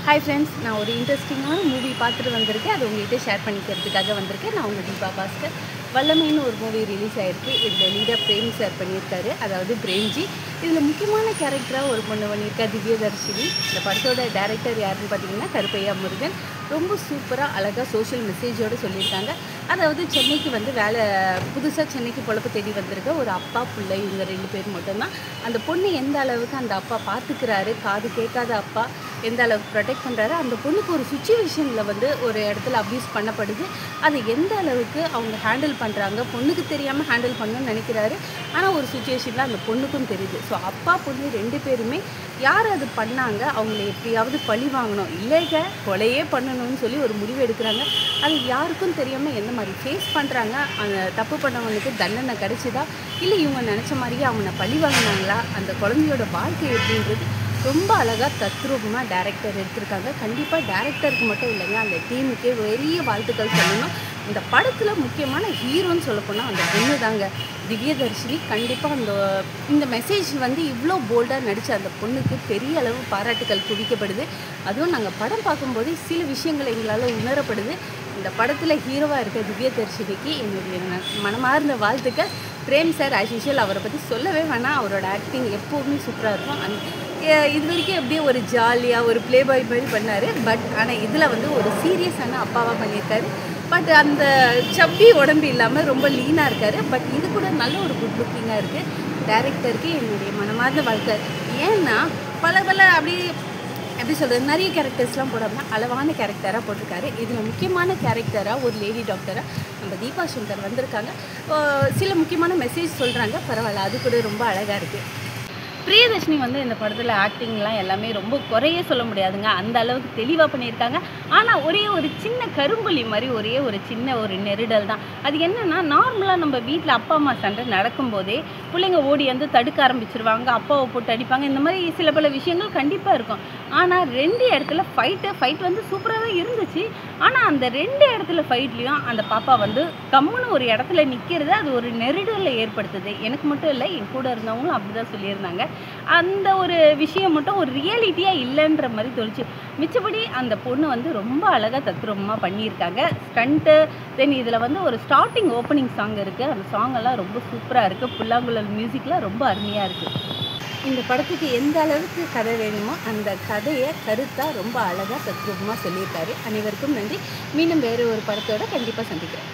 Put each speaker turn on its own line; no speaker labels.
Hi friends, நான் ஒரு இன்ட்ரெஸ்டிங்கான மூவி பார்த்துட்டு வந்திருக்கேன். அது உங்கள்கிட்ட ஷேர் பண்ணிக்கிறதுக்காக வந்திருக்கேன். நான் உங்கள் தீபா பாஸ்கர். வல்லமைன்னு ஒரு மூவி ரிலீஸ் ஆகிருக்கு. இதில் லீடாக பிரேம் சார் பண்ணியிருக்காரு, அதாவது பிரேம்ஜி. இதில் முக்கியமான கேரக்டராக ஒரு பொண்ணு பண்ணியிருக்கா, திவ்யதர்ஷினி. இந்த படத்தோட டைரக்டர் யாருன்னு பார்த்தீங்கன்னா கருப்பையா முருகன். ரொம்ப சூப்பராக அழகாக சோஷியல் மெசேஜோடு சொல்லியிருக்காங்க. அதாவது சென்னைக்கு வந்து புதுசாக சென்னைக்கு பொழப்பு தேடி வந்திருக்க ஒரு அப்பா பிள்ளை, இவங்க 2 பேர் மட்டும்தான். அந்த பொண்ணு எந்த அளவுக்கு அந்த அப்பா பார்த்துக்கிறாரு, காது கேட்காத அப்பா எந்த அளவுக்கு ப்ரொடெக்ட் பண்ணுறாரு, அந்த பொண்ணுக்கு ஒரு சுச்சுவேஷனில் வந்து ஒரு இடத்துல அப்யூஸ் பண்ணப்படுது. அதை எந்த அளவுக்கு அவங்க ஹேண்டில் பண்ணுறாங்க, பொண்ணுக்கு தெரியாமல் ஹேண்டில் பண்ணணும்னு நினைக்கிறாரு. ஆனால் ஒரு சுச்சுவேஷனில் அந்த பொண்ணுக்கும் தெரியுது. ஸோ அப்பா பொண்ணு 2 பேருமே யார் அது பண்ணாங்க, அவங்கள எப்படியாவது பழி வாங்கணும், இல்லைங்க கொலையே பண்ணணும்னு சொல்லி ஒரு முடிவு எடுக்கிறாங்க. அது யாருக்கும் தெரியாமல் எந்த மாதிரி ஃபேஸ் பண்ணுறாங்க. அந்த தப்பு பண்ணவனுக்கு தண்டனை கிடைச்சிதா, இல்லை இவங்க நினச்ச மாதிரியே அவனை பழி வாங்கினாங்களா, அந்த குழந்தையோட வாழ்க்கை எப்படின்றது ரொம்ப அழகாக தத்ரூபமாக டேரக்டர் எடுத்திருக்காங்க. கண்டிப்பாக டேரக்டருக்கு மட்டும் இல்லைங்க, அந்த டீமுக்கே பெரிய வாழ்த்துக்கள் சொல்லணும். இந்த படத்தில் முக்கியமான ஹீரோன்னு சொல்லப்போனால் அந்த பொண்ணு தாங்க, திவ்யதர்ஷினி. கண்டிப்பாக இந்த மெசேஜ் வந்து இவ்வளோ போல்டாக நடித்த அந்த பொண்ணுக்கு பெரிய அளவு பாராட்டுக்கள் குவிக்கப்படுது. அதுவும் நாங்கள் படம் பார்க்கும்போது சில விஷயங்கள் எங்களால் உணரப்படுது. இந்த படத்தில் ஹீரோவாக இருக்க திவ்யதர்ஷினிக்கு என்னுடைய மனமார்ந்த வாழ்த்துக்கள். பிரேம் சார் ஆஸ் யூஷுவல் அவரை பற்றி சொல்லவே வேணாம், அவரோட ஆக்டிங் எப்போவுமே சூப்பராக இருக்கும். இது வரைக்கும் எப்படியே ஒரு ஜாலியாக ஒரு ப்ளே பாய் மாதிரி பண்ணார். ஆனால் இதில் வந்து ஒரு சீரியஸான அப்பாவாக பண்ணியிருக்காரு. அந்த சப்பி உடம்பு இல்லாமல் ரொம்ப லீனாக இருக்கார். இது கூட நல்ல ஒரு குட் லுக்கிங்காக இருக்குது. டைரக்டருக்கு என்னுடைய மனமார்ந்த வாழ்க்கை. ஏன்னா பல எப்படி சொல்கிறது, நிறைய கேரக்டர்ஸ்லாம் போடாமல் அளவான கேரக்டராக போட்டிருக்காரு. இதில் முக்கியமான கேரக்டராக ஒரு லேடி டாக்டராக நம்ம தீபா சங்கர் வந்திருக்காங்க. சில முக்கியமான மெசேஜ் சொல்கிறாங்க, பரவாயில்ல, அது கூட ரொம்ப அழகாக இருக்குது. பிரியதர்ஷினி வந்து இந்த படத்தில் ஆக்டிங்லாம் எல்லாமே ரொம்ப குறையே சொல்ல முடியாதுங்க, அந்த அளவுக்கு தெளிவாக பண்ணியிருக்காங்க. ஆனால் ஒரே ஒரு சின்ன கரும்புலி மாதிரி ஒரு சின்ன ஒரு நெருடல் தான். அது என்னென்னா, நார்மலாக நம்ம வீட்டில் அப்பா அம்மா சண்டை நடக்கும்போதே பிள்ளைங்க ஓடி வந்து தடுக்க ஆரம்பிச்சிருவாங்க, அப்பாவை போட்டு அடிப்பாங்க, இந்த மாதிரி சில பல விஷயங்கள் கண்டிப்பாக இருக்கும். ஆனால் 2 இடத்துல ஃபைட் வந்து சூப்பராக தான் இருந்துச்சு. ஆனால் அந்த 2 இடத்துல ஃபைட்லேயும் அந்த பாப்பா வந்து கம்முன்னு ஒரு இடத்துல நிற்கிறது, அது ஒரு நெருடலை ஏற்படுத்துது. எனக்கு மட்டும் இல்லை, என் கூட இருந்தவங்களும் அப்படி தான் சொல்லியிருந்தாங்க. அந்த ஒரு விஷயம் மட்டும் ஒரு ரியாலிட்டியாக இல்லைன்ற மாதிரி தோணுச்சு. மிச்சபடி அந்த பொண்ணு வந்து ரொம்ப அழகாக தத்ரூபமாக பண்ணியிருக்காங்க. ஸ்டண்ட்டு இதில் வந்து ஒரு ஸ்டார்டிங் ஓப்பனிங் சாங் இருக்குது. அந்த சாங்கெல்லாம் ரொம்ப சூப்பராக இருக்குது. புல்லாங்குழல் மியூசிக்லாம் ரொம்ப அருமையாக இருக்குது. இந்த படத்துக்கு எந்த அளவுக்கு கதை வேணுமோ அந்த கதையை கருத்தாக ரொம்ப அழகாக தத்ரூபமாக சொல்லியிருக்காரு. அனைவருக்கும் நன்றி. மீண்டும் வேறு ஒரு படத்தோடு கண்டிப்பாக சந்திக்கிறேன்.